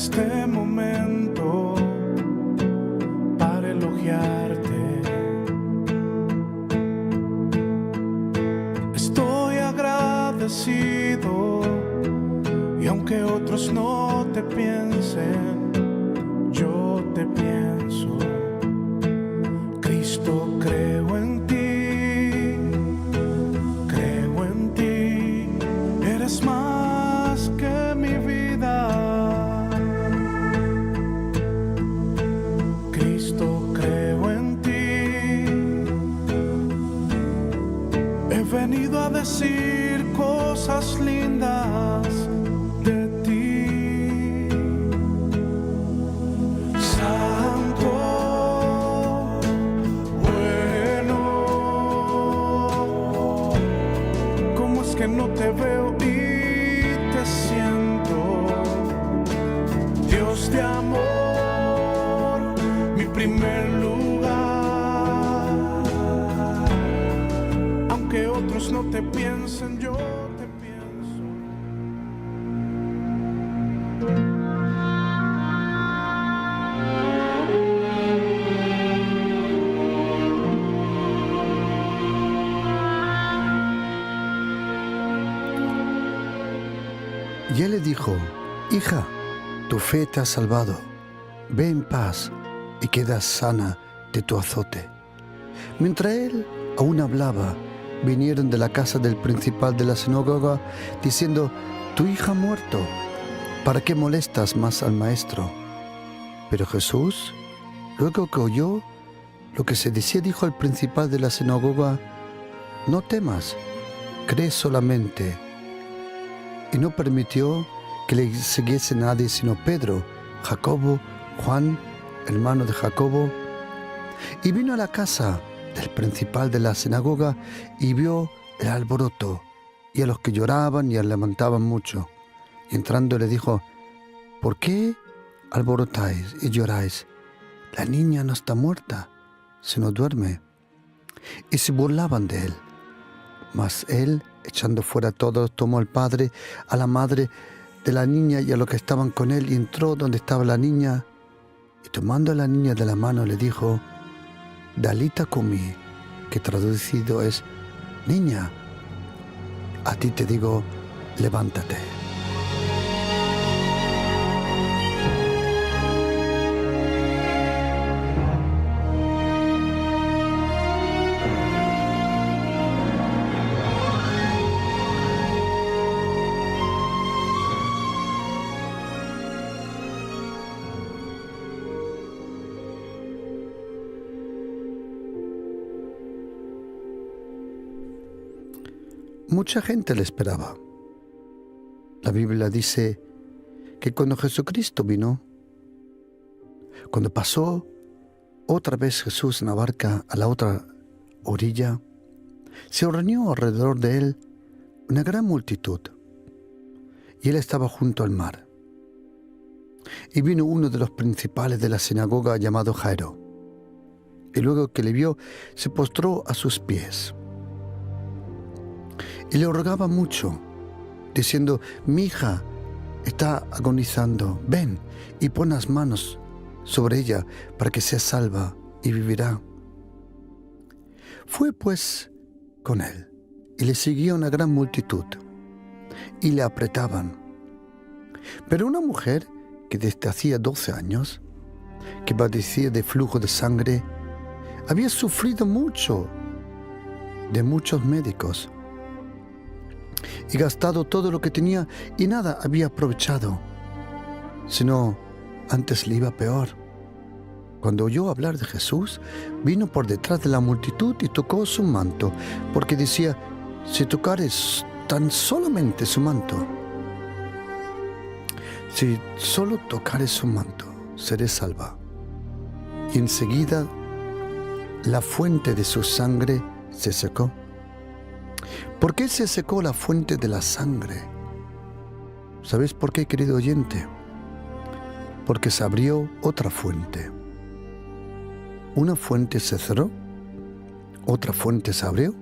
este momento para elogiarte. Estoy agradecido y aunque otros no te piensen, yo te pienso. Cristo, creo en ti, eres más que mi vida. Cristo, creo en ti, he venido a decir cosas lindas de ti. Santo, bueno, ¿cómo es que no te veo y te siento? Dios de amor, mi primer lugar. Aunque otros no te piensen, yo te pienso. Y él le dijo: hija, tu fe te ha salvado. Ve en paz y queda sana de tu azote. Mientras él aún hablaba, vinieron de la casa del principal de la sinagoga diciendo: tu hija ha muerto, ¿para qué molestas más al maestro? Pero Jesús, luego que oyó lo que se decía, dijo al principal de la sinagoga: no temas, cree solamente. Y no permitió que le siguiese nadie sino Pedro, Jacobo, Juan, hermano de Jacobo. Y vino a la casa del principal de la sinagoga y vio el alboroto y a los que lloraban y lamentaban mucho. Y entrando le dijo: ¿por qué alborotáis y lloráis? La niña no está muerta, sino duerme. Y se burlaban de él. Mas él, echando fuera a todos, tomó al padre, a la madre de la niña y a los que estaban con él, y entró donde estaba la niña, y tomando a la niña de la mano le dijo: Dalita cumi, que traducido es: niña, a ti te digo, levántate. Mucha gente le esperaba. La Biblia dice que cuando Jesucristo vino, cuando pasó otra vez Jesús en la barca a la otra orilla, se reunió alrededor de él una gran multitud, y él estaba junto al mar. Y vino uno de los principales de la sinagoga llamado Jairo, y luego que le vio, se postró a sus pies. Y le rogaba mucho, diciendo: mi hija está agonizando, ven y pon las manos sobre ella para que sea salva y vivirá. Fue pues con él, y le seguía una gran multitud, y le apretaban. Pero una mujer que desde hacía 12 años, que padecía de flujo de sangre, había sufrido mucho de muchos médicos, y gastado todo lo que tenía, y nada había aprovechado, sino antes le iba peor. Cuando oyó hablar de Jesús, vino por detrás de la multitud y tocó su manto, porque decía: si tocares tan solamente su manto, si solo tocares su manto, seré salva. Y enseguida la fuente de su sangre se secó. ¿Por qué se secó la fuente de la sangre? ¿Sabéis por qué, querido oyente? Porque se abrió otra fuente. Una fuente se cerró, otra fuente se abrió.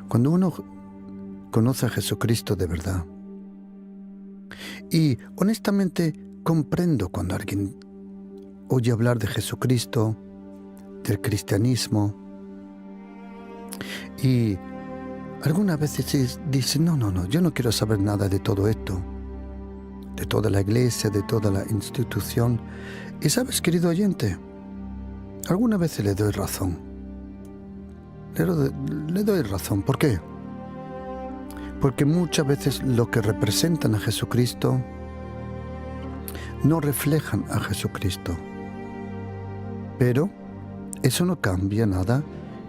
Cuando uno conoce a Jesucristo de verdad, Y honestamente comprendo cuando alguien oye hablar de Jesucristo, del cristianismo, y algunas veces dice, no, yo no quiero saber nada de todo esto, de toda la iglesia, de toda la institución. Y sabes, querido oyente, algunas veces le doy razón. Le doy razón. ¿Por qué? Porque muchas veces lo que representan a Jesucristo no reflejan a Jesucristo. Pero eso no cambia nada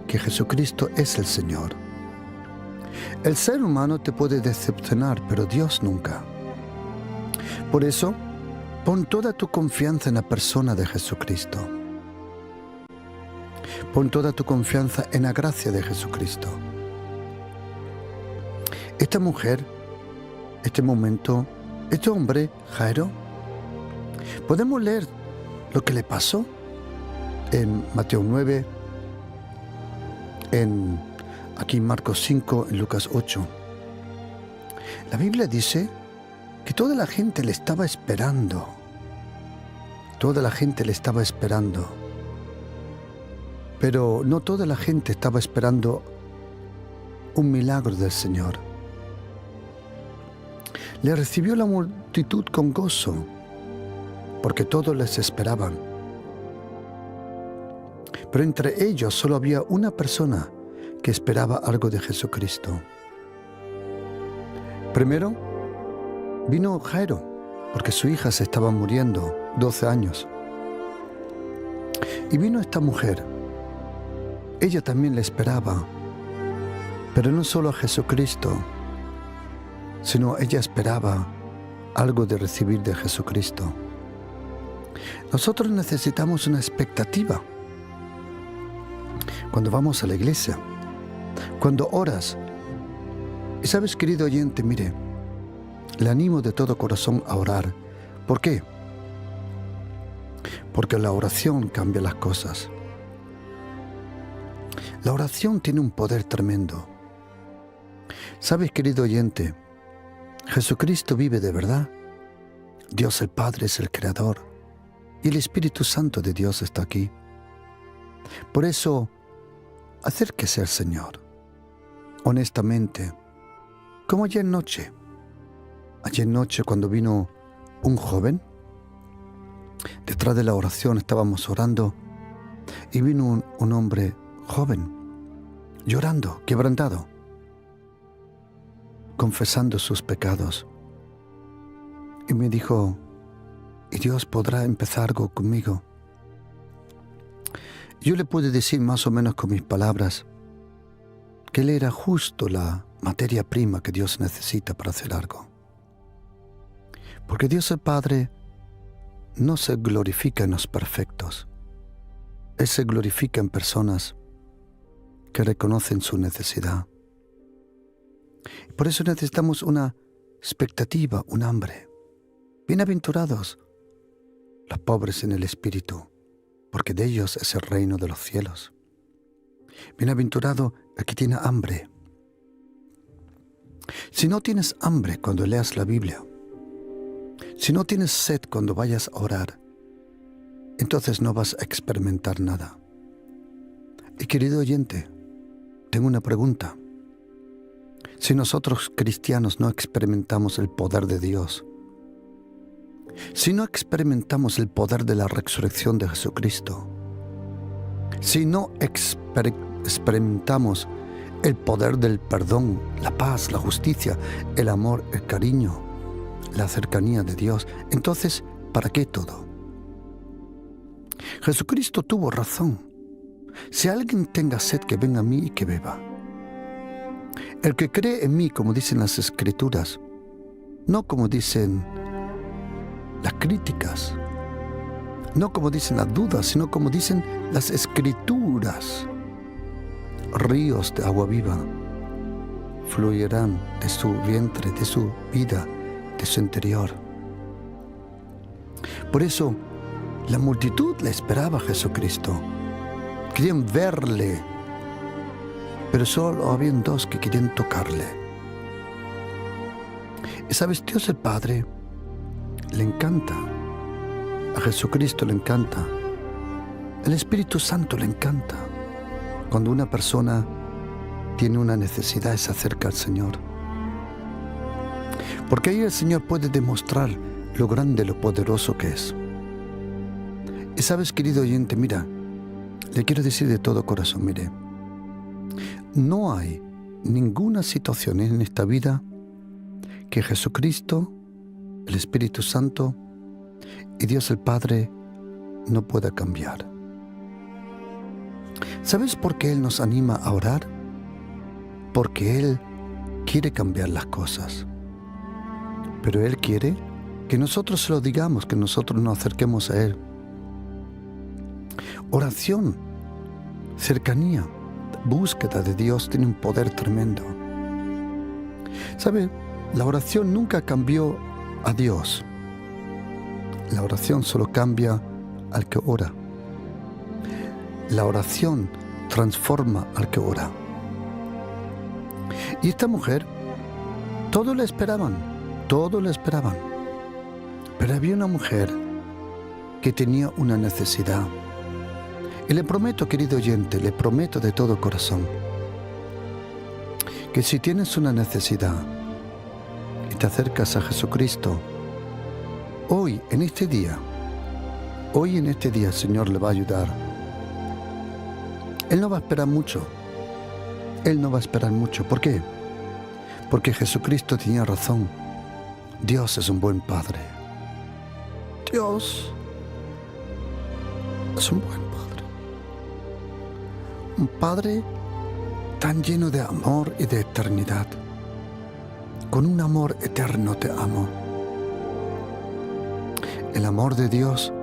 que Jesucristo es el Señor. El ser humano te puede decepcionar, pero Dios nunca. Por eso, pon toda tu confianza en la persona de Jesucristo. Pon toda tu confianza en la gracia de Jesucristo. Esta mujer, este momento, este hombre, Jairo, podemos leer lo que le pasó en Mateo 9, aquí en Marcos 5, en Lucas 8. La Biblia dice que toda la gente le estaba esperando. Toda la gente le estaba esperando. Pero no toda la gente estaba esperando un milagro del Señor. Le recibió la multitud con gozo, porque todos les esperaban. Pero entre ellos solo había una persona que esperaba algo de Jesucristo. Primero vino Jairo, porque su hija se estaba muriendo, 12 años. Y vino esta mujer. Ella también le esperaba, pero no solo a Jesucristo, sino ella esperaba algo de recibir de Jesucristo. Nosotros necesitamos una expectativa. Cuando vamos a la iglesia, cuando oras. Y sabes, querido oyente, mire, le animo de todo corazón a orar. ¿Por qué? Porque la oración cambia las cosas. La oración tiene un poder tremendo. ¿Sabes, querido oyente? Jesucristo vive de verdad. Dios el Padre es el Creador. Y el Espíritu Santo de Dios está aquí. Por eso, acérquese al Señor. Honestamente, como ayer noche. Ayer noche cuando vino un joven, detrás de la oración estábamos orando y vino un hombre joven, llorando, quebrantado, confesando sus pecados. Y me dijo, ¿y Dios podrá empezar algo conmigo? Yo le pude decir más o menos con mis palabras que Él era justo la materia prima que Dios necesita para hacer algo. Porque Dios el Padre no se glorifica en los perfectos. Él se glorifica en personas que reconocen su necesidad. Por eso necesitamos una expectativa, un hambre. Bienaventurados los pobres en el espíritu, porque de ellos es el reino de los cielos. Bienaventurado el que tiene hambre. Si no tienes hambre cuando leas la Biblia, si no tienes sed cuando vayas a orar, entonces no vas a experimentar nada. Y querido oyente, tengo una pregunta. Si nosotros cristianos no experimentamos el poder de Dios, si no experimentamos el poder de la resurrección de Jesucristo, si no experimentamos el poder del perdón, la paz, la justicia, el amor, el cariño, la cercanía de Dios, entonces, ¿para qué todo? Jesucristo tuvo razón. Si alguien tenga sed, que venga a mí y que beba. El que cree en mí, como dicen las Escrituras, no como dicen las críticas, no como dicen las dudas, sino como dicen las Escrituras. Ríos de agua viva fluirán de su vientre, de su vida, de su interior. Por eso, la multitud le esperaba a Jesucristo. Querían verle, pero solo habían dos que querían tocarle. Y sabes, Dios el Padre le encanta. A Jesucristo le encanta. El Espíritu Santo le encanta. Cuando una persona tiene una necesidad y se acerca al Señor. Porque ahí el Señor puede demostrar lo grande, lo poderoso que es. Y sabes, querido oyente, mira, le quiero decir de todo corazón, mire, no hay ninguna situación en esta vida que Jesucristo, el Espíritu Santo y Dios el Padre no pueda cambiar. ¿Sabes por qué Él nos anima a orar? Porque Él quiere cambiar las cosas. Pero Él quiere que nosotros se lo digamos, que nosotros nos acerquemos a Él. Oración, cercanía, búsqueda de Dios tiene un poder tremendo. ¿Sabe? La oración nunca cambió a Dios. La oración solo cambia al que ora. La oración transforma al que ora. Y esta mujer, todos la esperaban. Pero había una mujer que tenía una necesidad. Y le prometo, querido oyente, le prometo de todo corazón, que si tienes una necesidad y te acercas a Jesucristo, hoy en este día el Señor le va a ayudar. Él no va a esperar mucho. ¿Por qué? Porque Jesucristo tenía razón. Dios es un buen Padre. Dios es un buen Padre. Un Padre tan lleno de amor y de eternidad. Con un amor eterno te amo. El amor de Dios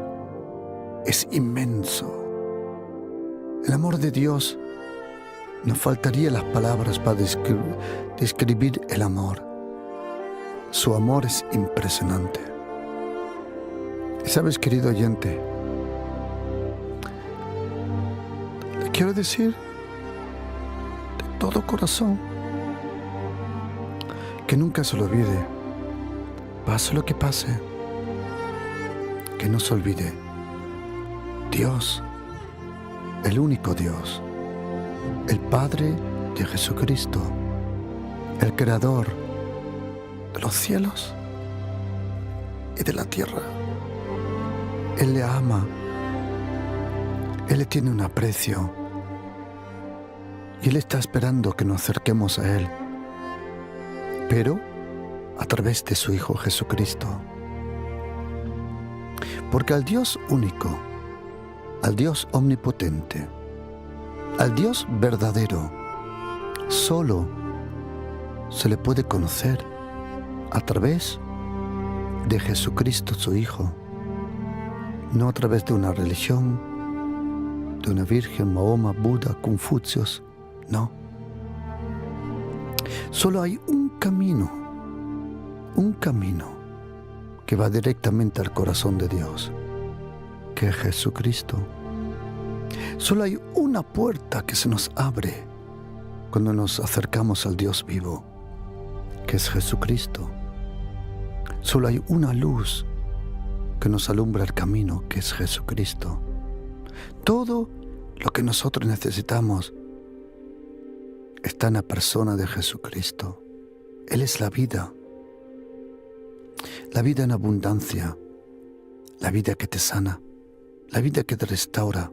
es inmenso. El amor de Dios, nos faltarían las palabras para describir el amor. Su amor es impresionante. Y sabes, querido oyente, le quiero decir de todo corazón que nunca se lo olvide, pase lo que pase, que no se olvide. Dios, el único Dios, el Padre de Jesucristo, el Creador de los cielos y de la tierra. Él le ama, Él le tiene un aprecio y Él está esperando que nos acerquemos a Él, pero a través de su Hijo Jesucristo. Porque al Dios único, al Dios omnipotente, al Dios verdadero, solo se le puede conocer a través de Jesucristo su Hijo, no a través de una religión, de una virgen, Mahoma, Buda, Confucios, no. Solo hay un camino que va directamente al corazón de Dios, que es Jesucristo. Solo hay una puerta que se nos abre cuando nos acercamos al Dios vivo, que es Jesucristo. Solo hay una luz que nos alumbra el camino, que es Jesucristo. Todo lo que nosotros necesitamos está en la persona de Jesucristo. Él es la vida en abundancia, la vida que te sana, la vida que te restaura.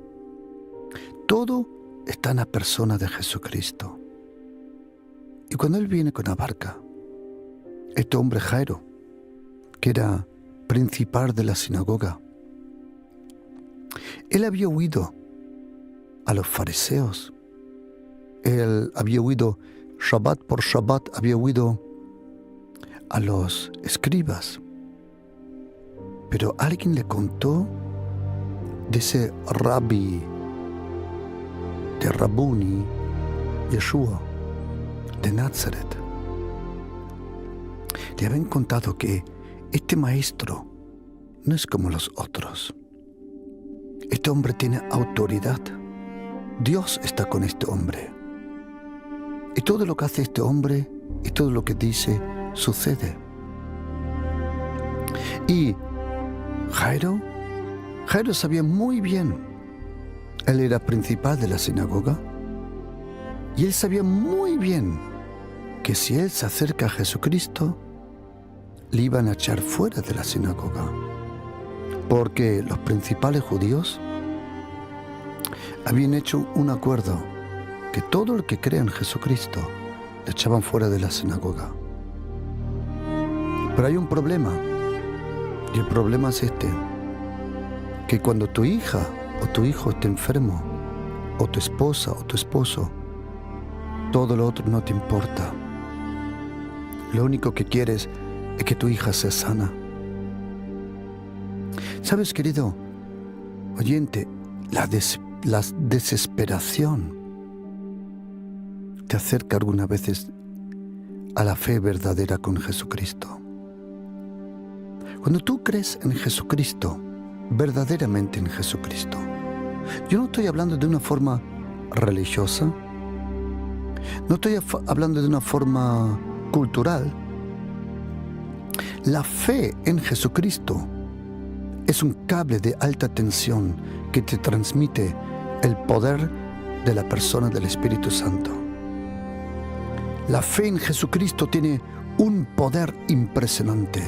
Todo está en la persona de Jesucristo. Y cuando Él viene con la barca, este hombre Jairo, que era principal de la sinagoga, él había huido a los fariseos. Él había huido Shabbat por Shabbat, había huido a los escribas. Pero alguien le contó de ese rabí, de Rabuni, Yeshua, de Nazaret. Le habían contado que este maestro no es como los otros. Este hombre tiene autoridad. Dios está con este hombre. Y todo lo que hace este hombre y todo lo que dice sucede. Y Jairo sabía muy bien, él era principal de la sinagoga, y él sabía muy bien que si él se acerca a Jesucristo, le iban a echar fuera de la sinagoga, porque los principales judíos habían hecho un acuerdo que todo el que crea en Jesucristo le echaban fuera de la sinagoga. Pero hay un problema, y el problema es este, que cuando tu hija o tu hijo esté enfermo, o tu esposa o tu esposo, todo lo otro no te importa. Lo único que quieres es que tu hija sea sana. ¿Sabes, querido oyente? La desesperación te acerca algunas veces a la fe verdadera con Jesucristo. Cuando tú crees en Jesucristo, verdaderamente en Jesucristo, yo no estoy hablando de una forma religiosa, no estoy hablando de una forma cultural. La fe en Jesucristo es un cable de alta tensión que te transmite el poder de la persona del Espíritu Santo. La fe en Jesucristo tiene un poder impresionante,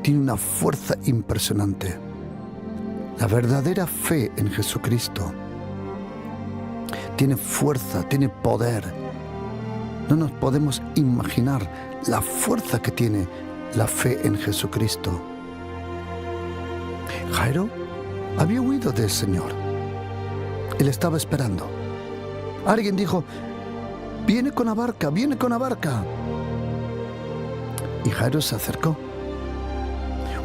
tiene una fuerza impresionante. La verdadera fe en Jesucristo tiene fuerza, tiene poder. No nos podemos imaginar la fuerza que tiene la fe en Jesucristo. Jairo había huido del Señor. Él estaba esperando. Alguien dijo: viene con la barca, viene con la barca. Y Jairo se acercó.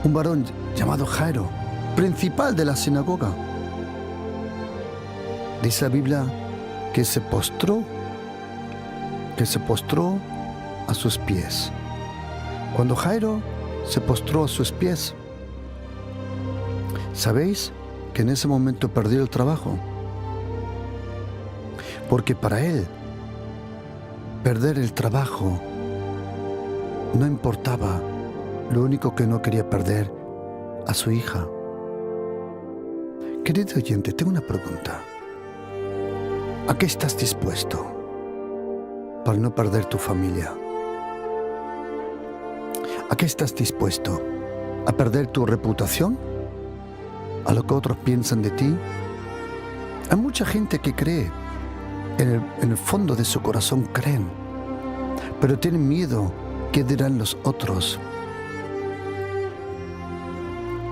Un varón llamado Jairo, principal de la sinagoga. Dice la Biblia que se postró a sus pies. Cuando Jairo se postró a sus pies, ¿sabéis que en ese momento perdió el trabajo? Porque para él, perder el trabajo no importaba. Lo único que no quería perder a su hija. Querido oyente, tengo una pregunta. ¿A qué estás dispuesto para no perder tu familia? ¿A qué estás dispuesto? ¿A perder tu reputación? ¿A lo que otros piensan de ti? Hay mucha gente que cree, en el fondo de su corazón creen, pero tienen miedo. ¿Qué dirán los otros?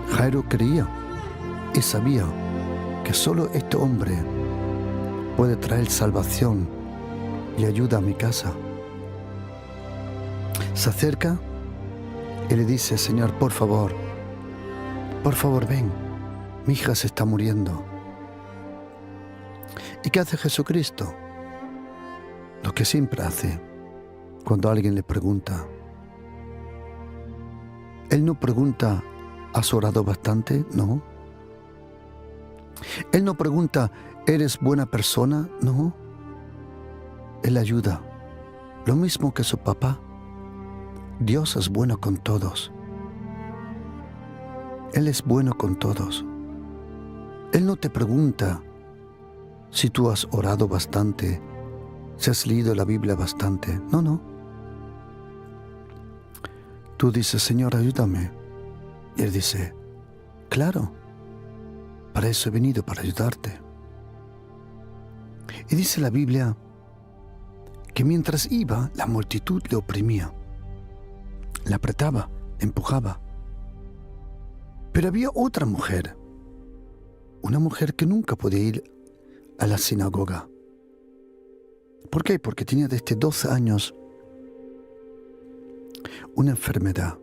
Jairo creía y sabía que solo este hombre puede traer salvación y ayuda a mi casa. Se acerca y le dice: Señor, por favor, ven, mi hija se está muriendo. ¿Y qué hace Jesucristo? Lo que siempre hace cuando alguien le pregunta. Él no pregunta: ¿has orado bastante? No. Él no pregunta: ¿eres buena persona? No. Él ayuda. Lo mismo que su papá. Dios es bueno con todos. Él es bueno con todos. Él no te pregunta si tú has orado bastante, si has leído la Biblia bastante. No. Tú dices: Señor, ayúdame. Y Él dice: claro, para eso he venido, para ayudarte. Y dice la Biblia que mientras iba, la multitud le oprimía, le apretaba, le empujaba. Pero había otra mujer, una mujer que nunca podía ir a la sinagoga. ¿Por qué? Porque tenía desde 12 años una enfermedad.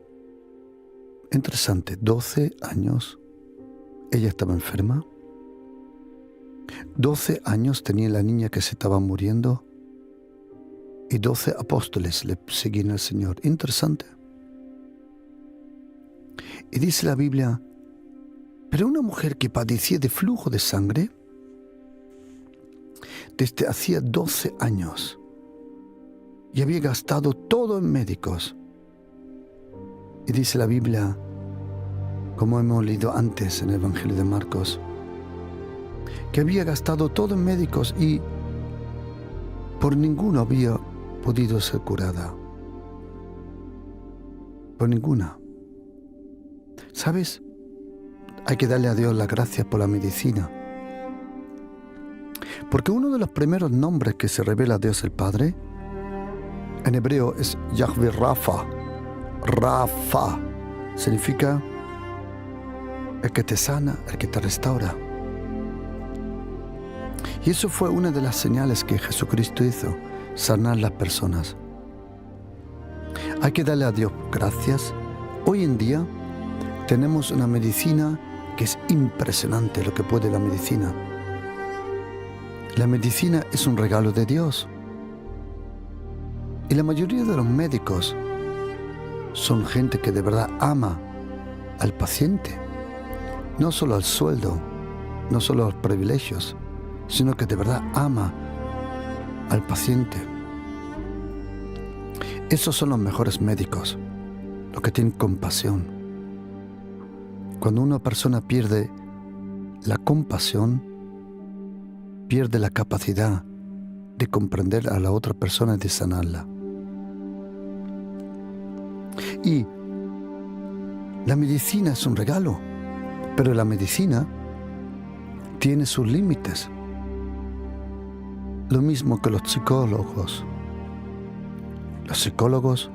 Interesante, 12 años ella estaba enferma. 12 años tenía la niña que se estaba muriendo. Y 12 apóstoles le seguían al Señor. Interesante. Y dice la Biblia, pero una mujer que padecía de flujo de sangre desde hacía 12 años y había gastado todo en médicos. Y dice la Biblia como hemos leído antes en el Evangelio de Marcos, que había gastado todo en médicos y por ninguno había podido ser curada. Por ninguna. ¿Sabes? Hay que darle a Dios las gracias por la medicina. Porque uno de los primeros nombres que se revela a Dios el Padre, en hebreo es Yahvé Rafa. Rafa significa el que te sana, el que te restaura. Y eso fue una de las señales que Jesucristo hizo, sanar las personas. Hay que darle a Dios gracias. Hoy en día tenemos una medicina que es impresionante lo que puede la medicina. La medicina es un regalo de Dios. Y la mayoría de los médicos son gente que de verdad ama al paciente. No solo al sueldo, no solo a los privilegios, sino que de verdad ama al paciente. Esos son los mejores médicos, los que tienen compasión. Cuando una persona pierde la compasión, pierde la capacidad de comprender a la otra persona y de sanarla. Y la medicina es un regalo, pero la medicina tiene sus límites. Lo mismo que los psicólogos. Los psicólogos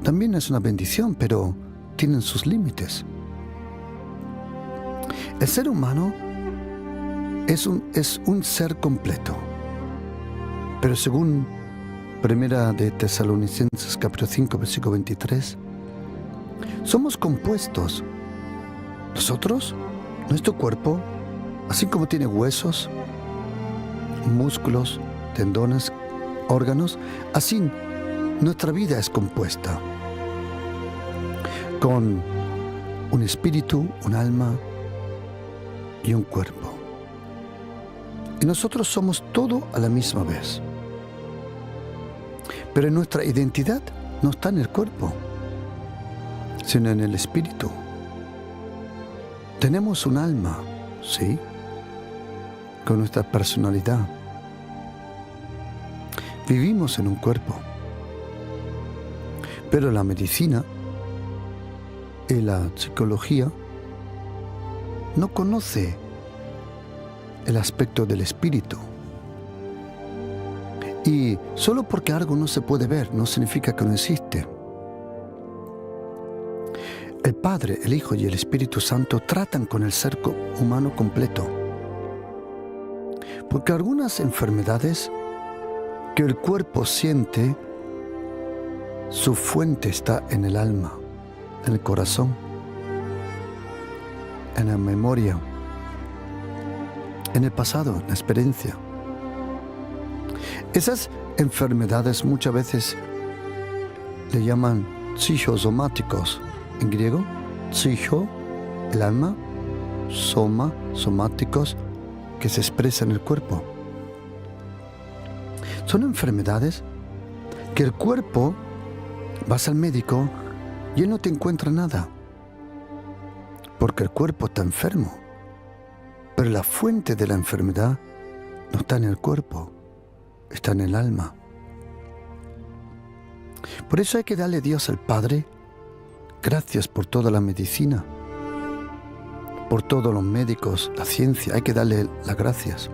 también es una bendición, pero tienen sus límites. El ser humano es un ser completo. Pero según Primera de Tesalonicenses capítulo 5, versículo 23, somos compuestos. Nosotros, nuestro cuerpo, así como tiene huesos, músculos, tendones, órganos, así nuestra vida es compuesta con un espíritu, un alma y un cuerpo. Y nosotros somos todo a la misma vez. Pero nuestra identidad no está en el cuerpo, sino en el espíritu. Tenemos un alma, sí, con nuestra personalidad. Vivimos en un cuerpo. Pero la medicina y la psicología no conoce el aspecto del espíritu. Y solo porque algo no se puede ver no significa que no existe. El Padre, el Hijo y el Espíritu Santo tratan con el ser humano completo. Porque algunas enfermedades que el cuerpo siente, su fuente está en el alma, en el corazón, en la memoria, en el pasado, en la experiencia. Esas enfermedades muchas veces le llaman psicosomáticos. En griego, psico, el alma, soma, somáticos, que se expresa en el cuerpo. Son enfermedades que el cuerpo, vas al médico y él no te encuentra nada, porque el cuerpo está enfermo. Pero la fuente de la enfermedad no está en el cuerpo, está en el alma. Por eso hay que darle a Dios al Padre gracias por toda la medicina, por todos los médicos, la ciencia, hay que darle las gracias.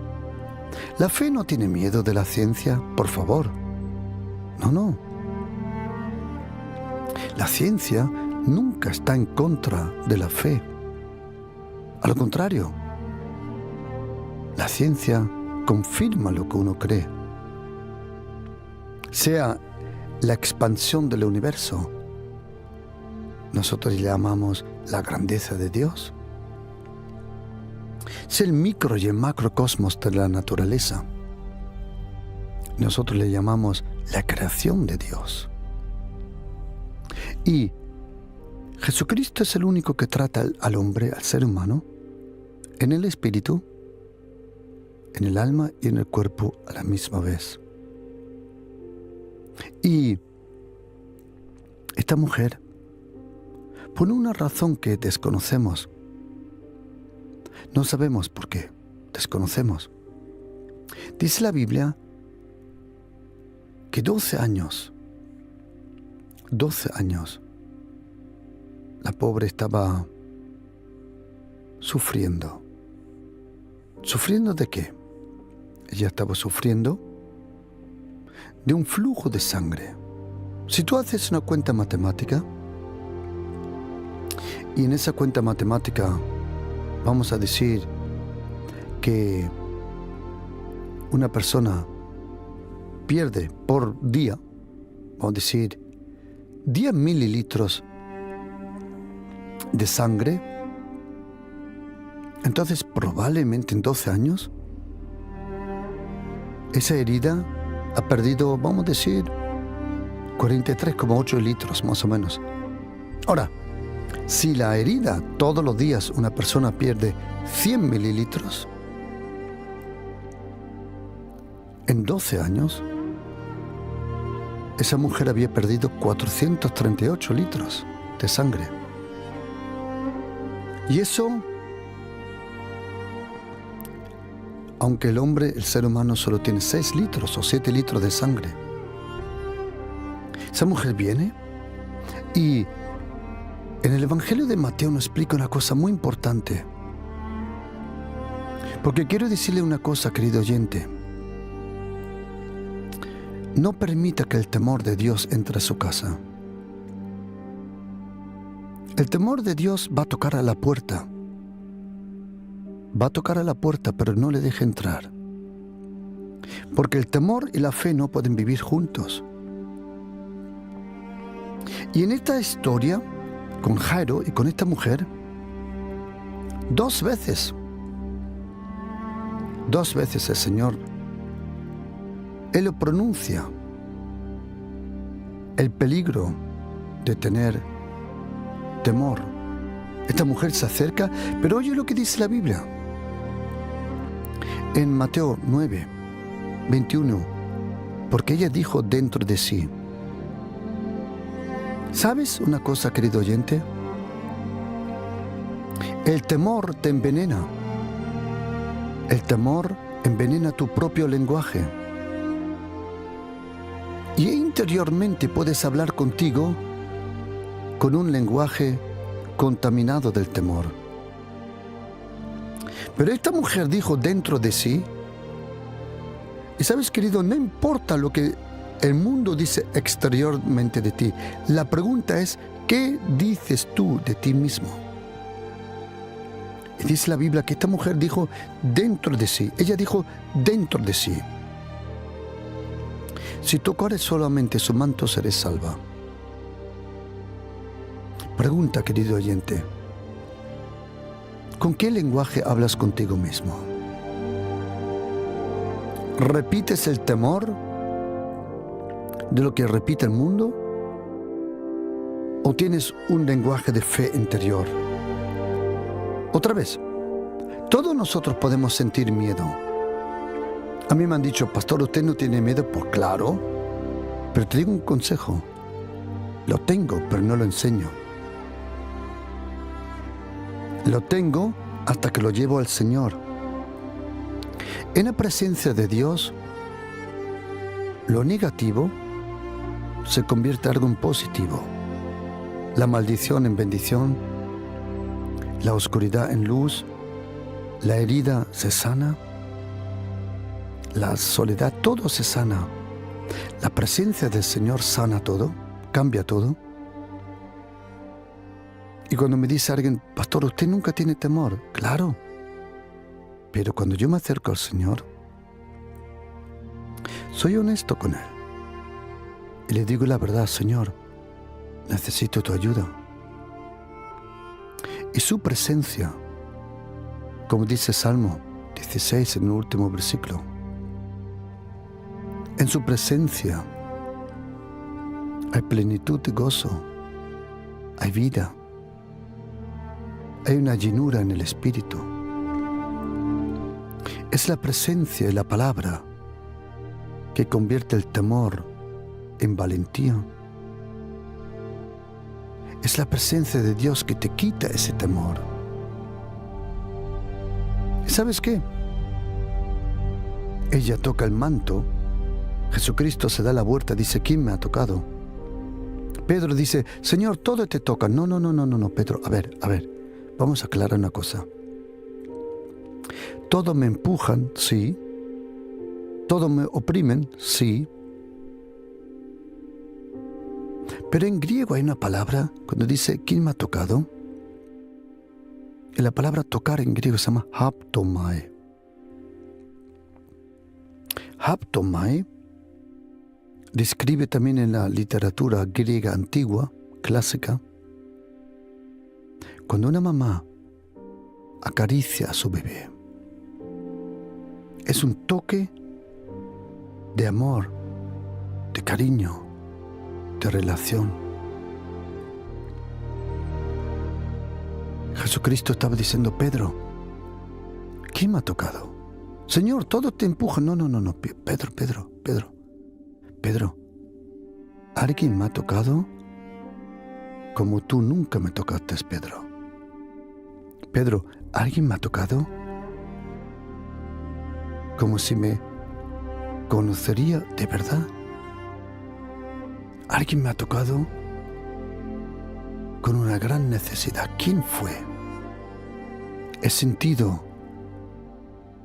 La fe no tiene miedo de la ciencia, por favor. No. La ciencia nunca está en contra de la fe. A lo contrario, la ciencia confirma lo que uno cree. Sea la expansión del universo, nosotros le llamamos la grandeza de Dios. Es el micro y el macrocosmos de la naturaleza. Nosotros le llamamos la creación de Dios. Y Jesucristo es el único que trata al hombre, al ser humano, en el espíritu, en el alma y en el cuerpo a la misma vez. Y esta mujer, por una razón que desconocemos. No sabemos por qué, desconocemos. Dice la Biblia que 12 años, la pobre estaba sufriendo. ¿Sufriendo de qué? Ella estaba sufriendo de un flujo de sangre. Si tú haces una cuenta matemática, y en esa cuenta matemática vamos a decir que una persona pierde por día, vamos a decir, 10 mililitros de sangre, entonces probablemente en 12 años esa herida ha perdido, vamos a decir, 43,8 litros más o menos. Ahora, si la herida todos los días una persona pierde 100 mililitros, en 12 años esa mujer había perdido 438 litros de sangre. Y eso, aunque el ser humano solo tiene 6 litros o 7 litros de sangre. Esa mujer viene y en el Evangelio de Mateo nos explica una cosa muy importante. Porque quiero decirle una cosa, querido oyente. No permita que el temor de Dios entre a su casa. El temor de Dios va a tocar a la puerta. Va a tocar a la puerta, pero no le deje entrar. Porque el temor y la fe no pueden vivir juntos. Y en esta historia, con Jairo y con esta mujer, 2 veces el Señor, Él lo pronuncia, el peligro de tener temor. Esta mujer se acerca, pero oye lo que dice la Biblia. En Mateo 9, 21, porque ella dijo dentro de sí. ¿Sabes una cosa, querido oyente? El temor te envenena. El temor envenena tu propio lenguaje. Y interiormente puedes hablar contigo con un lenguaje contaminado del temor. Pero esta mujer dijo dentro de sí, y sabes, querido, no importa lo que el mundo dice exteriormente de ti, la pregunta es, ¿qué dices tú de ti mismo? Y dice la Biblia que esta mujer dijo dentro de sí, ella dijo dentro de sí, si tocares solamente su manto seré salva. Pregunta, querido oyente, ¿con qué lenguaje hablas contigo mismo? ¿Repites el temor de lo que repite el mundo? ¿O tienes un lenguaje de fe interior? Otra vez, todos nosotros podemos sentir miedo. A mí me han dicho, pastor, ¿usted no tiene miedo? Pues claro, pero te digo un consejo. Lo tengo, pero no lo enseño. Lo tengo hasta que lo llevo al Señor. En la presencia de Dios, lo negativo se convierte en algo positivo. La maldición en bendición, la oscuridad en luz, la herida se sana, la soledad, todo se sana. La presencia del Señor sana todo, cambia todo. Y cuando me dice alguien, pastor, ¿usted nunca tiene temor? Claro, pero cuando yo me acerco al Señor, soy honesto con Él. Y le digo la verdad, Señor, necesito tu ayuda. Y su presencia, como dice Salmo 16 en el último versículo, en su presencia hay plenitud de gozo, hay vida, hay una llenura en el Espíritu. Es la presencia y la palabra que convierte el temor en valentía. Es la presencia de Dios que te quita ese temor. ¿Y sabes qué? Ella toca el manto. Jesucristo se da la vuelta, dice, ¿quién me ha tocado? Pedro dice, Señor, todo te toca. No, Pedro, a ver, vamos a aclarar una cosa. Todo me empujan, sí. Todo me oprimen, sí. Pero en griego hay una palabra, cuando dice, ¿quién me ha tocado? Y la palabra tocar en griego se llama haptomai. Haptomai describe también en la literatura griega antigua, clásica, cuando una mamá acaricia a su bebé. Es un toque de amor, de cariño, de relación. Jesucristo estaba diciendo, Pedro, ¿quién me ha tocado? Señor, todo te empuja. No, Pedro, alguien me ha tocado como tú nunca me tocaste, Pedro. Pedro, alguien me ha tocado como si me conocería de verdad. Alguien me ha tocado con una gran necesidad. ¿Quién fue? He sentido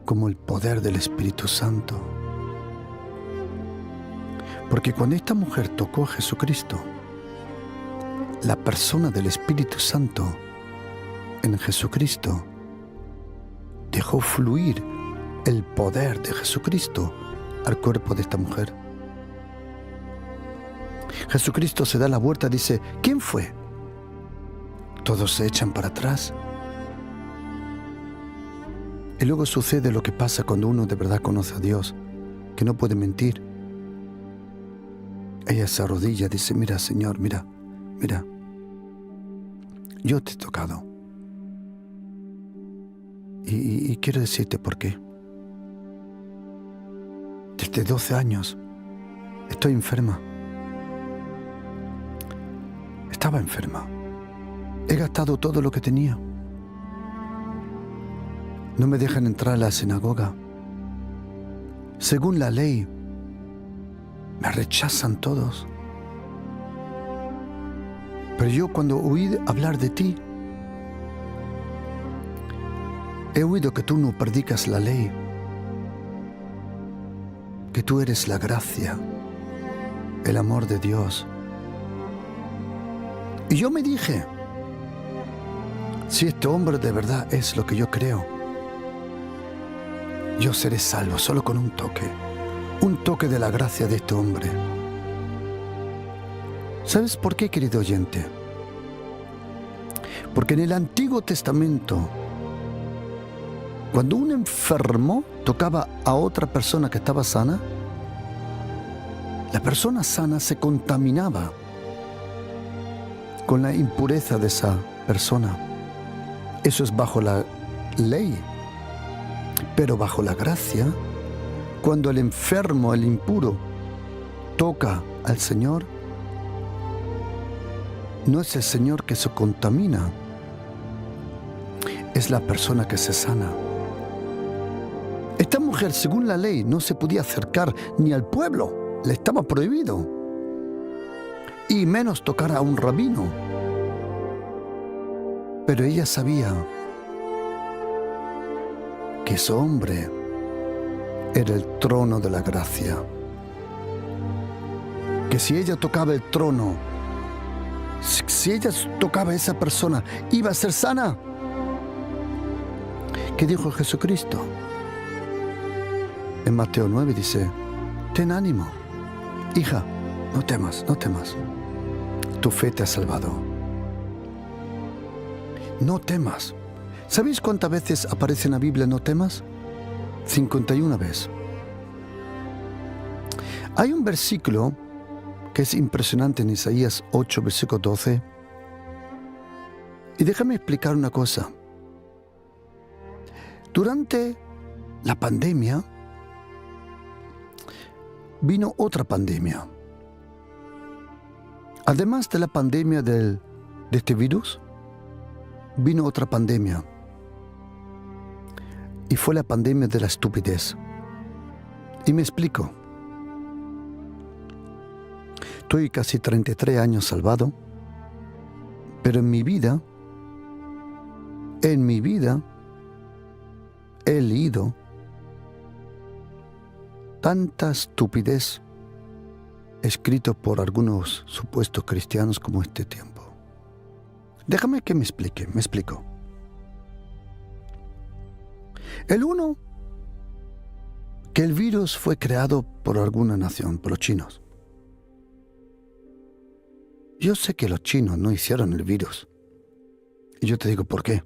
como el poder del Espíritu Santo. Porque cuando esta mujer tocó a Jesucristo, la persona del Espíritu Santo en Jesucristo dejó fluir el poder de Jesucristo al cuerpo de esta mujer. Jesucristo se da la vuelta y dice, ¿quién fue? Todos se echan para atrás. Y luego sucede lo que pasa cuando uno de verdad conoce a Dios, que no puede mentir. Ella se arrodilla y dice, mira, Señor, mira, yo te he tocado. Y quiero decirte por qué. Desde 12 años estoy enferma. Estaba enferma. He gastado todo lo que tenía. No me dejan entrar a la sinagoga. Según la ley, me rechazan todos. Pero yo cuando oí hablar de ti, he oído que tú no predicas la ley, que tú eres la gracia, el amor de Dios. Y yo me dije, si este hombre de verdad es lo que yo creo, yo seré salvo solo con un toque de la gracia de este hombre. ¿Sabes por qué, querido oyente? Porque en el Antiguo Testamento, cuando un enfermo tocaba a otra persona que estaba sana, la persona sana se contaminaba con la impureza de esa persona. Eso es bajo la ley. Pero bajo la gracia, cuando el enfermo, el impuro, toca al Señor, no es el Señor que se contamina, es la persona que se sana. Esta mujer, según la ley, no se podía acercar ni al pueblo, le estaba prohibido, y menos tocar a un rabino. Pero ella sabía que ese hombre era el trono de la gracia, que si ella tocaba el trono, si ella tocaba a esa persona, iba a ser sana. ¿Qué dijo Jesucristo? En Mateo 9 dice, ten ánimo, hija, no temas, tu fe te ha salvado. No temas. ¿Sabéis cuántas veces aparece en la Biblia no temas? 51 veces. Hay un versículo que es impresionante en Isaías 8, versículo 12. Y déjame explicar una cosa. Durante la pandemia, vino otra pandemia. Además de la pandemia del de este virus, vino otra pandemia. Y fue la pandemia de la estupidez. Y me explico. Estoy casi 33 años salvado, pero en mi vida, he leído tanta estupidez escrito por algunos supuestos cristianos como este tiempo. Déjame que me explico. El uno, que el virus fue creado por alguna nación, por los chinos. Yo sé que los chinos no hicieron el virus. Y yo te digo por qué.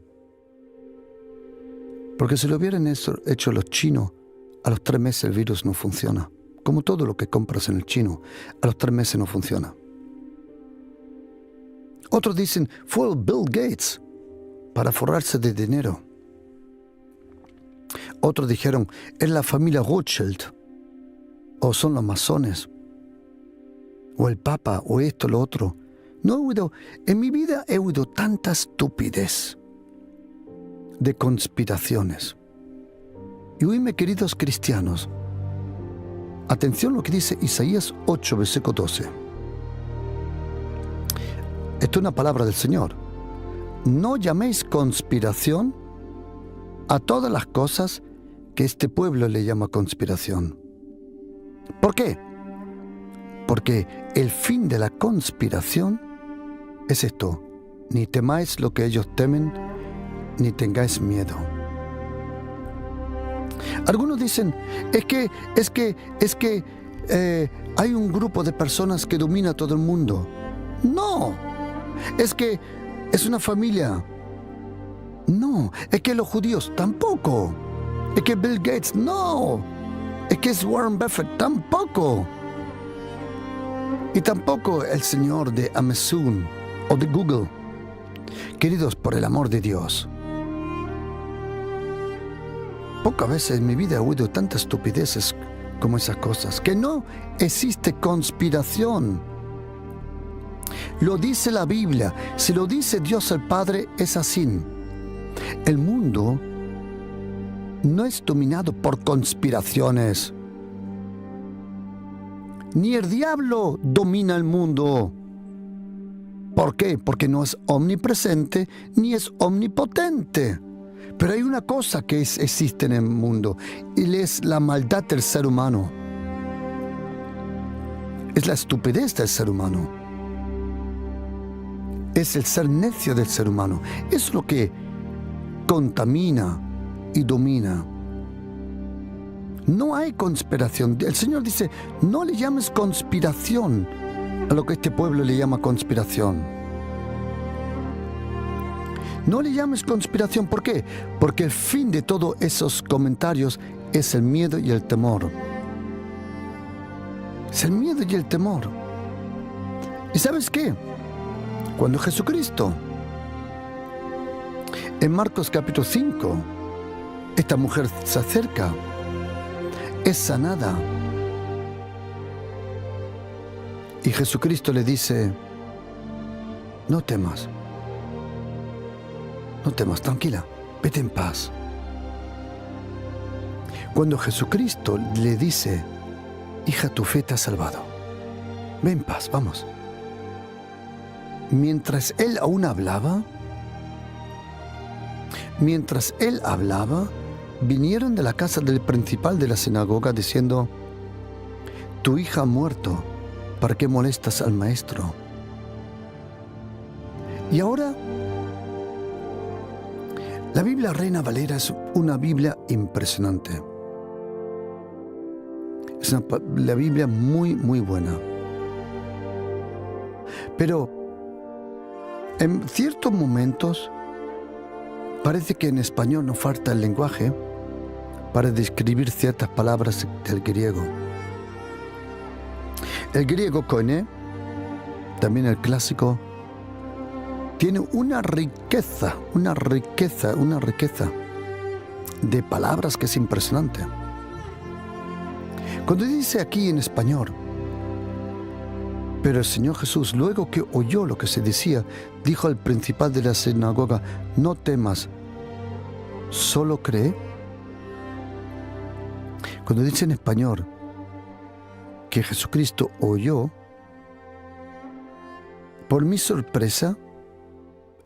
Porque si lo hubieran hecho los chinos, a los 3 meses el virus no funciona. Como todo lo que compras en el chino, a los 3 meses no funciona. Otros dicen, fue Bill Gates para forrarse de dinero. Otros dijeron, es la familia Rothschild, o son los masones, o el Papa, o esto, lo otro. En mi vida he oído tanta estupidez de conspiraciones. Y oíme, queridos cristianos, atención lo que dice Isaías 8, versículo 12. Esto es una palabra del Señor. No llaméis conspiración a todas las cosas que este pueblo le llama conspiración. ¿Por qué? Porque el fin de la conspiración es esto: ni temáis lo que ellos temen, ni tengáis miedo. Algunos dicen, es que hay un grupo de personas que domina todo el mundo. No, es que es una familia. No, es que los judíos tampoco. Es que Bill Gates no. Es que es Warren Buffett tampoco. Y tampoco el señor de Amazon o de Google. Queridos, por el amor de Dios, pocas veces en mi vida he oído tantas estupideces como esas cosas. Que no existe conspiración. Lo dice la Biblia. Si lo dice Dios el Padre, es así. El mundo no es dominado por conspiraciones. Ni el diablo domina el mundo. ¿Por qué? Porque no es omnipresente ni es omnipotente. Pero hay una cosa que existe en el mundo, y es la maldad del ser humano. Es la estupidez del ser humano. Es el ser necio del ser humano. Es lo que contamina y domina. No hay conspiración. El Señor dice, no le llames conspiración a lo que este pueblo le llama conspiración. No le llames conspiración. ¿Por qué? Porque el fin de todos esos comentarios es el miedo y el temor. Es el miedo y el temor. ¿Y sabes qué? Cuando Jesucristo, en Marcos capítulo 5, esta mujer se acerca, es sanada, y Jesucristo le dice, no temas, tranquila, vete en paz. Cuando Jesucristo le dice, hija, tu fe te ha salvado, ve en paz, vamos. Mientras él aún hablaba, vinieron de la casa del principal de la sinagoga diciendo, tu hija ha muerto, ¿para qué molestas al maestro? Y ahora, la Biblia Reina Valera es una Biblia impresionante. Es la Biblia muy, muy buena. Pero en ciertos momentos parece que en español nos falta el lenguaje para describir ciertas palabras del griego. El griego koiné, también el clásico, tiene una riqueza de palabras que es impresionante. Cuando dice aquí en español, Pero el Señor Jesús, luego que oyó lo que se decía, dijo al principal de la sinagoga: no temas, solo cree. Cuando dice en español que Jesucristo oyó, por mi sorpresa,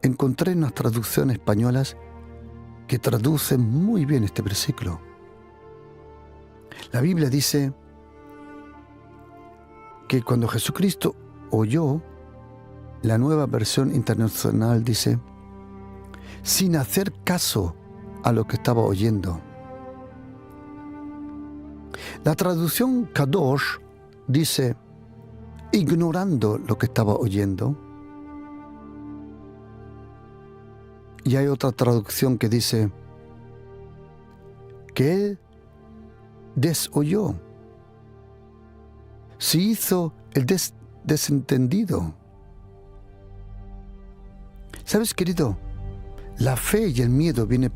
encontré unas traducciones españolas que traducen muy bien este versículo. La Biblia dice que cuando Jesucristo oyó, la Nueva Versión Internacional dice, sin hacer caso a lo que estaba oyendo. La traducción Kadosh dice, ignorando lo que estaba oyendo. Y hay otra traducción que dice que él desoyó, se hizo el desentendido. ¿Sabes, querido? La fe y el miedo vienen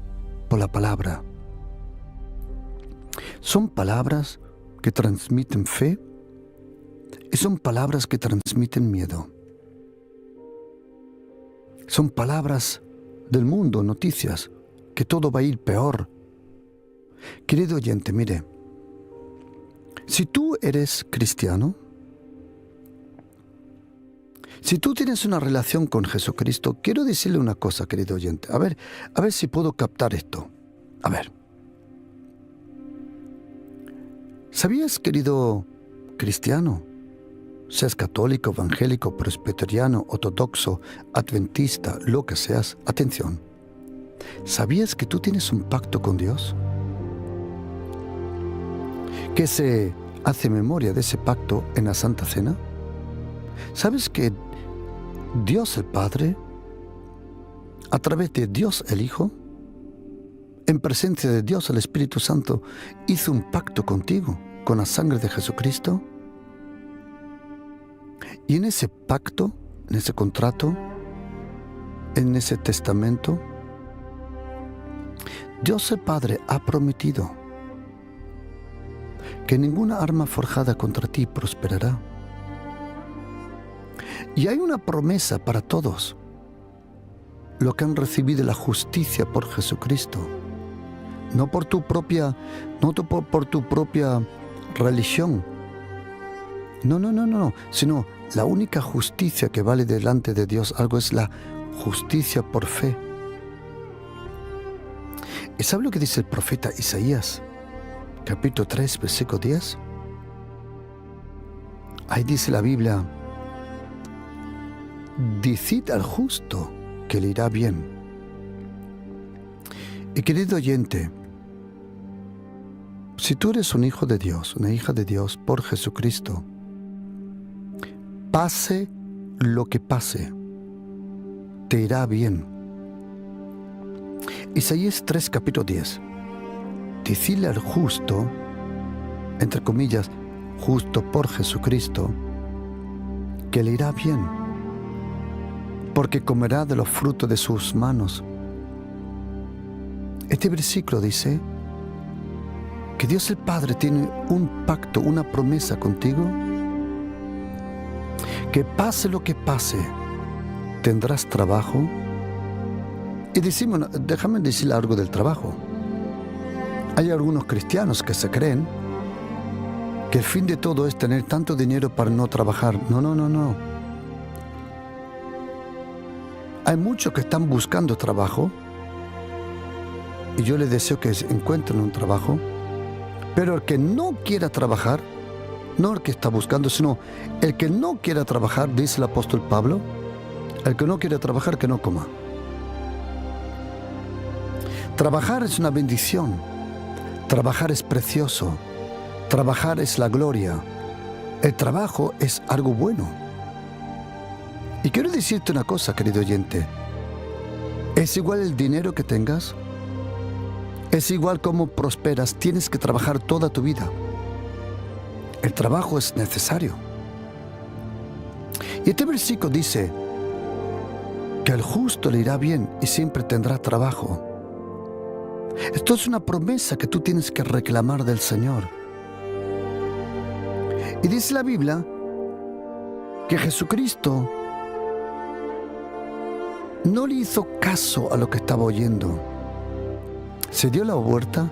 por la palabra. Son palabras que transmiten fe y son palabras que transmiten miedo. Son palabras del mundo, noticias, que todo va a ir peor. Querido oyente, mire, si tú eres cristiano, si tú tienes una relación con Jesucristo, quiero decirle una cosa, querido oyente. A ver si puedo captar esto. A ver. ¿Sabías, querido cristiano, seas católico, evangélico, presbiteriano, ortodoxo, adventista, lo que seas, atención, ¿sabías que tú tienes un pacto con Dios? Que se hace memoria de ese pacto en la Santa Cena. ¿Sabes que Dios el Padre, a través de Dios el Hijo, en presencia de Dios el Espíritu Santo, hizo un pacto contigo, con la sangre de Jesucristo? Y en ese pacto, en ese contrato, en ese testamento, Dios el Padre ha prometido que ninguna arma forjada contra ti prosperará. Y hay una promesa para todos los que han recibido la justicia por Jesucristo, no por tu propia religión, no, sino la única justicia que vale delante de Dios algo es la justicia por fe. ¿Y sabe lo que dice el profeta Isaías? Capítulo 3, versículo 10. Ahí dice la Biblia: decid al justo que le irá bien. Y querido oyente, si tú eres un hijo de Dios, una hija de Dios por Jesucristo, pase lo que pase, te irá bien. Isaías 3, capítulo 10. Decidle al justo, entre comillas, justo por Jesucristo, que le irá bien, porque comerá de los frutos de sus manos. Este versículo dice que Dios el Padre tiene un pacto, una promesa contigo, que pase lo que pase, tendrás trabajo. Y decimos, déjame decir algo del trabajo. Hay algunos cristianos que se creen que el fin de todo es tener tanto dinero para no trabajar. No. Hay muchos que están buscando trabajo y yo les deseo que encuentren un trabajo, pero el que no quiera trabajar, no el que está buscando, sino el que no quiera trabajar, dice el apóstol Pablo, el que no quiere trabajar, que no coma. Trabajar es una bendición. Trabajar es precioso. Trabajar es la gloria. El trabajo es algo bueno. Y quiero decirte una cosa, querido oyente. Es igual el dinero que tengas. Es igual cómo prosperas. Tienes que trabajar toda tu vida. El trabajo es necesario. Y este versículo dice que al justo le irá bien y siempre tendrá trabajo. Esto es una promesa que tú tienes que reclamar del Señor. Y dice la Biblia que Jesucristo no le hizo caso a lo que estaba oyendo. Se dio la vuelta,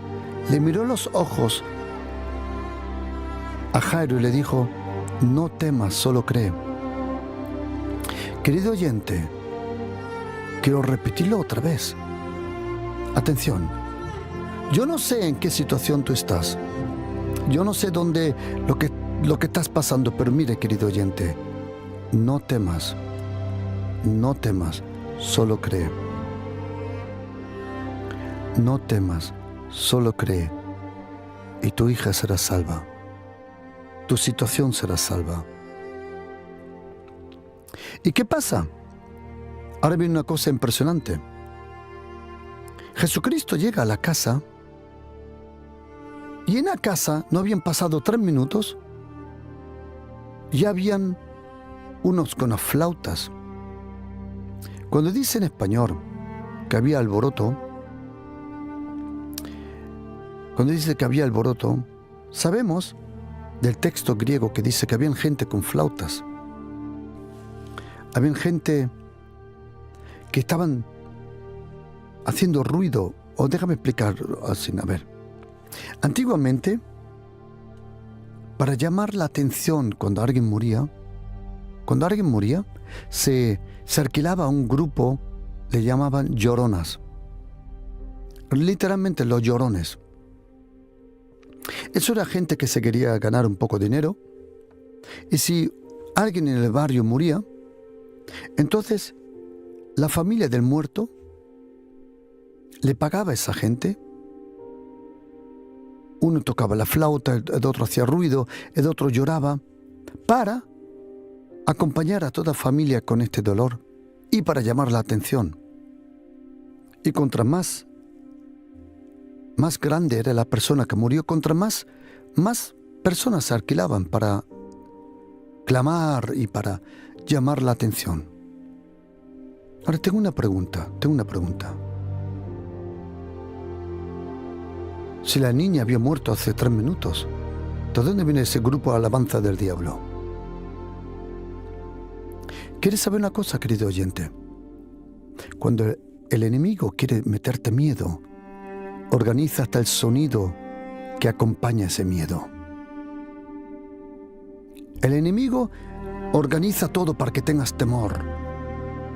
le miró los ojos a Jairo y le dijo: no temas, solo cree. Querido oyente, quiero repetirlo otra vez. Atención, yo no sé en qué situación tú estás. Yo no sé dónde lo que estás pasando, pero mire, querido oyente, no temas, no temas, solo cree. No temas, solo cree, y tu hija será salva. Tu situación será salva. ¿Y qué pasa? Ahora viene una cosa impresionante. Jesucristo llega a la casa, y en la casa no habían pasado 3 minutos, ya habían unos con las flautas. Cuando dice en español que había alboroto, sabemos del texto griego que dice que había gente con flautas. Había gente que estaban haciendo ruido. O déjame explicar así, a ver. Antiguamente, para llamar la atención cuando alguien moría, se alquilaba un grupo, le llamaban lloronas. Literalmente los llorones. Eso era gente que se quería ganar un poco de dinero, y si alguien en el barrio moría, entonces la familia del muerto le pagaba a esa gente. Uno tocaba la flauta, el otro hacía ruido, el otro lloraba, para acompañar a toda familia con este dolor y para llamar la atención. Y contra más grande era la persona que murió, contra más personas se alquilaban para clamar y para llamar la atención. Ahora tengo una pregunta. Si la niña había muerto hace 3 minutos, ¿de dónde viene ese grupo de alabanza del diablo? ¿Quieres saber una cosa, querido oyente? Cuando el enemigo quiere meterte miedo, organiza hasta el sonido que acompaña ese miedo. El enemigo organiza todo para que tengas temor.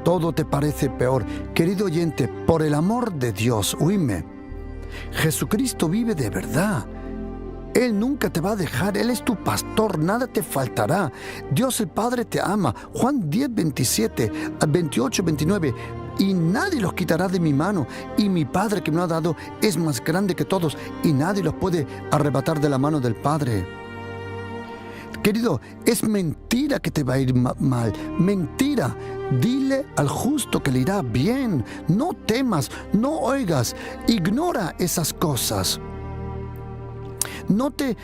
Todo te parece peor. Querido oyente, por el amor de Dios, oíme. Jesucristo vive de verdad. Él nunca te va a dejar. Él es tu pastor, nada te faltará. Dios el Padre te ama. Juan 10, 27, 28, 29. Y nadie los quitará de mi mano. Y mi Padre que me lo ha dado es más grande que todos. Y nadie los puede arrebatar de la mano del Padre. Querido, es mentira que te va a ir mal. Mentira. Dile al justo que le irá bien. No temas, no oigas. Ignora esas cosas. No te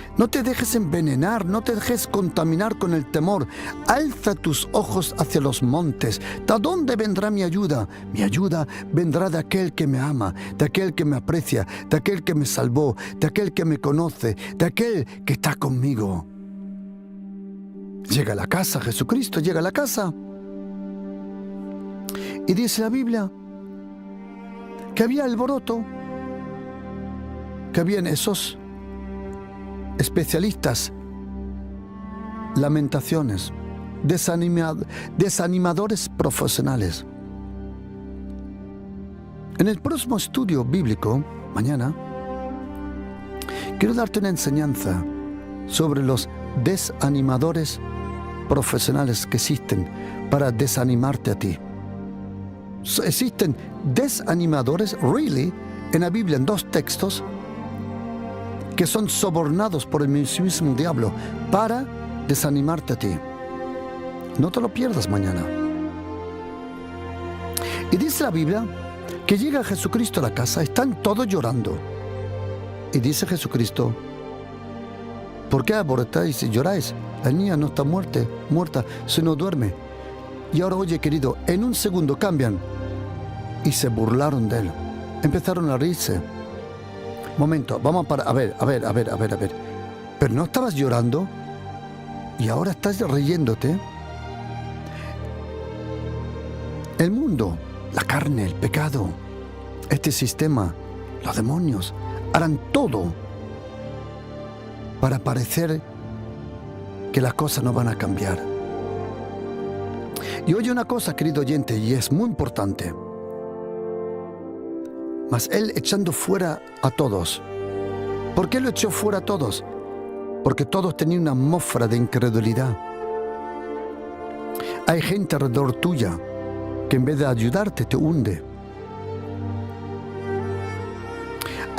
dejes envenenar, no te dejes contaminar con el temor. Alza tus ojos hacia los montes. ¿De dónde vendrá mi ayuda? Mi ayuda vendrá de aquel que me ama, de aquel que me aprecia, de aquel que me salvó, de aquel que me conoce, de aquel que está conmigo. Llega a la casa, Jesucristo llega a la casa. Y dice la Biblia que había alboroto, que habían esos especialistas, lamentaciones, desanimadores profesionales. En el próximo estudio bíblico, mañana, quiero darte una enseñanza sobre los desanimadores profesionales que existen para desanimarte a ti. Existen desanimadores, really, en la Biblia, en 2 textos, que son sobornados por el mismísimo diablo para desanimarte a ti. No te lo pierdas mañana. Y dice la Biblia que llega Jesucristo a la casa, están todos llorando. Y dice Jesucristo: ¿por qué abortáis y lloráis? La niña no está muerta, sino duerme. Y ahora, oye, querido, en un segundo cambian y se burlaron de él. Empezaron a reírse. Momento, vamos a parar. A ver. ¿Pero no estabas llorando? ¿Y ahora estás riéndote? El mundo, la carne, el pecado, este sistema, los demonios, harán todo para parecer que las cosas no van a cambiar. Y oye una cosa, querido oyente, y es muy importante. Mas Él echando fuera a todos. ¿Por qué lo echó fuera a todos? Porque todos tenían una atmósfera de incredulidad. Hay gente alrededor tuya que en vez de ayudarte te hunde.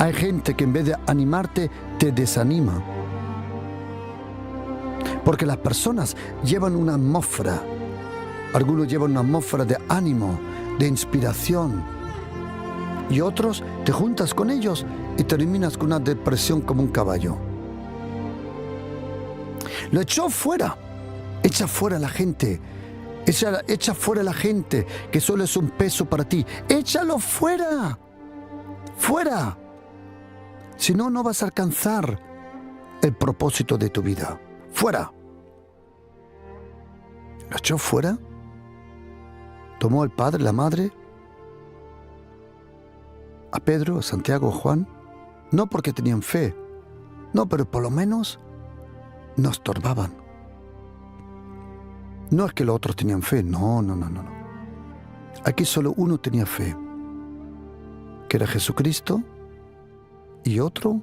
Hay gente que en vez de animarte te desanima. Porque las personas llevan una atmósfera. Algunos llevan una atmósfera de ánimo, de inspiración. Y otros te juntas con ellos y terminas con una depresión como un caballo. Lo echó fuera. Echa fuera a la gente. Echa fuera a la gente que solo es un peso para ti. Échalo fuera. Fuera. Si no, no vas a alcanzar el propósito de tu vida. Fuera. Lo echó fuera. Tomó el padre, la madre, a Pedro, a Santiago, a Juan, no porque tenían fe, no, pero por lo menos no estorbaban. No es que los otros tenían fe, no. Aquí solo uno tenía fe, que era Jesucristo, y otro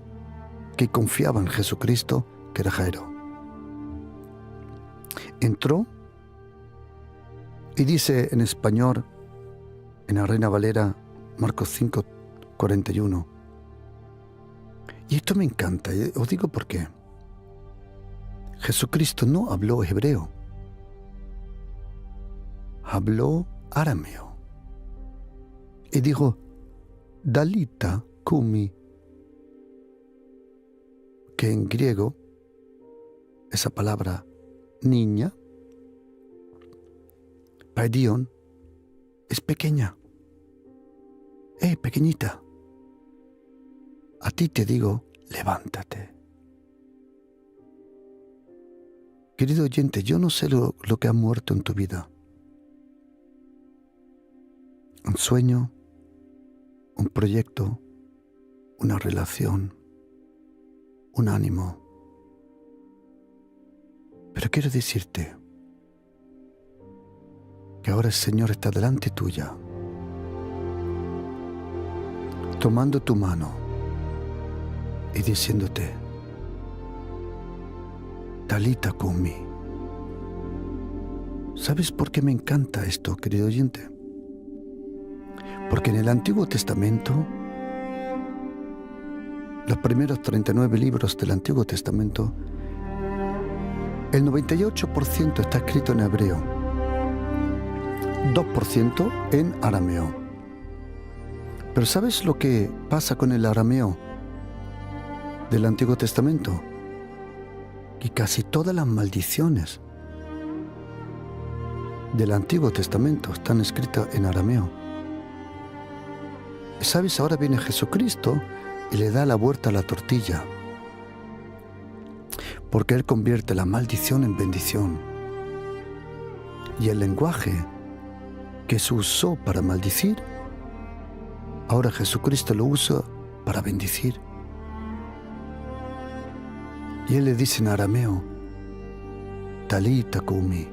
que confiaba en Jesucristo, que era Jairo. Entró y dice en español, en la Reina Valera, Marcos 5:41. Y esto me encanta, os digo por qué. Jesucristo no habló hebreo, habló arameo. Y dijo, Dalita Kumi, que en griego, esa palabra niña, Paidion, es pequeña, pequeñita. A ti te digo, levántate. Querido oyente, yo no sé lo que ha muerto en tu vida. Un sueño, un proyecto, una relación, un ánimo. Pero quiero decirte que ahora el Señor está delante tuya, tomando tu mano y diciéndote, Talita Kumi. ¿Sabes por qué me encanta esto, querido oyente? Porque en el Antiguo Testamento, los primeros 39 libros del Antiguo Testamento, el 98% está escrito en hebreo, 2% en arameo. Pero ¿sabes lo que pasa con el arameo del Antiguo Testamento? Que casi todas las maldiciones del Antiguo Testamento están escritas en arameo. Y ¿sabes? Ahora viene Jesucristo y le da la vuelta a la tortilla, porque Él convierte la maldición en bendición. Y el lenguaje que se usó para maldecir, ahora Jesucristo lo usa para bendecir. Y Él le dice en arameo, Talita Kumi.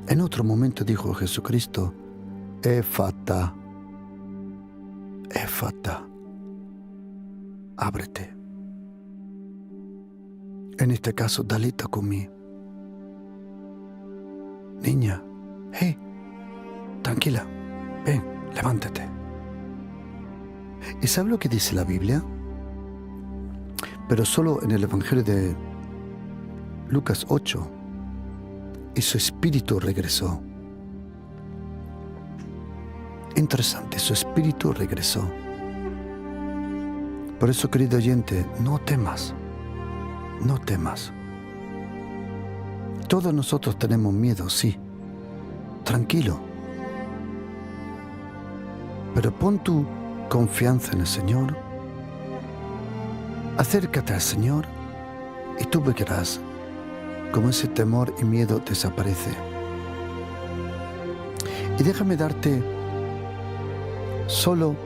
En otro momento dijo Jesucristo, Efata, Efata, ábrete. En este caso, Talita Kumi. Niña, tranquila, ven, levántate. ¿Y sabe lo que dice la Biblia? Pero solo en el Evangelio de Lucas 8, y su espíritu regresó. Interesante, su espíritu regresó. Por eso, querido oyente, no temas, no temas. Todos nosotros tenemos miedo, sí, tranquilo. Pero pon tu confianza en el Señor, acércate al Señor y tú verás cómo ese temor y miedo desaparece. Y déjame darte solo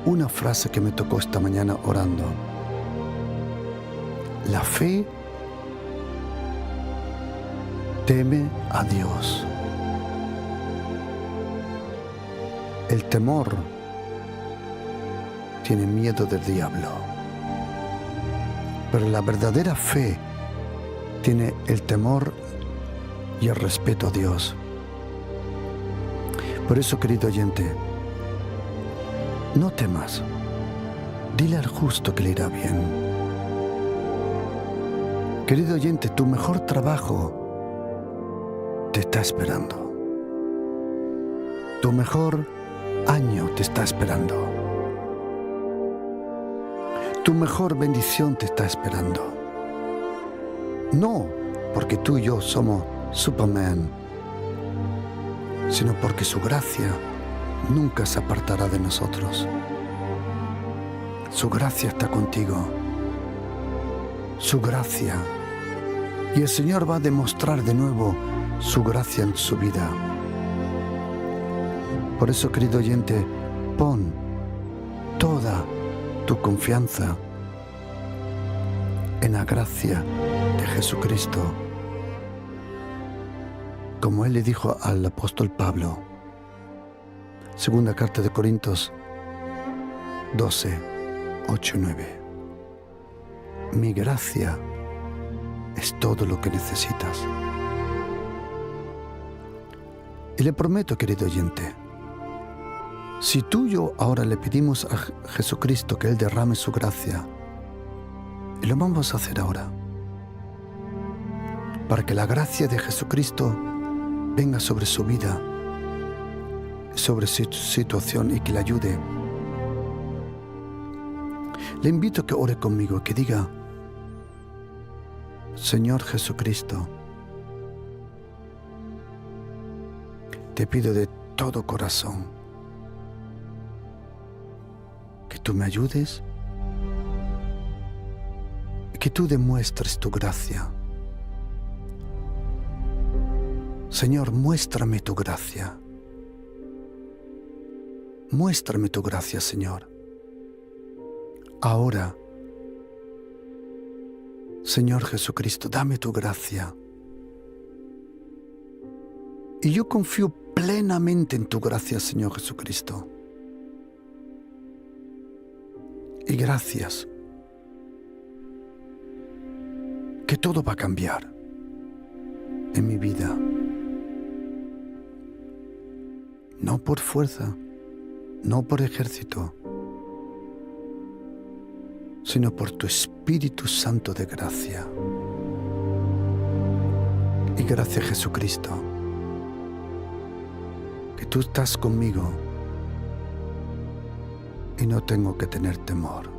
una frase que me tocó esta mañana orando. La fe teme a Dios. El temor tiene miedo del diablo. Pero la verdadera fe tiene el temor y el respeto a Dios. Por eso, querido oyente, no temas. Dile al justo que le irá bien. Querido oyente, tu mejor trabajo te está esperando. Tu mejor año te está esperando. Tu mejor bendición te está esperando. No porque tú y yo somos Superman, sino porque su gracia nunca se apartará de nosotros. Su gracia está contigo. Su gracia. Y el Señor va a demostrar de nuevo su gracia en su vida. Por eso, querido oyente, pon toda tu confianza en la gracia de Jesucristo. Como Él le dijo al apóstol Pablo, segunda carta de Corintios 12, 8 y 9. Mi gracia es todo lo que necesitas. Y le prometo, querido oyente, si tú y yo ahora le pedimos a Jesucristo que Él derrame su gracia, y lo vamos a hacer ahora, para que la gracia de Jesucristo venga sobre su vida, sobre su situación y que le ayude, le invito a que ore conmigo, que diga: Señor Jesucristo, te pido de todo corazón que tú me ayudes y que tú demuestres tu gracia. Señor, muéstrame tu gracia. Muéstrame tu gracia, Señor. Ahora, Señor Jesucristo, dame tu gracia. Y yo confío plenamente en tu gracia, Señor Jesucristo. Y gracias, que todo va a cambiar en mi vida. No por fuerza, no por ejército, sino por tu Espíritu Santo de gracia. Y gracias, Jesucristo, que tú estás conmigo y no tengo que tener temor.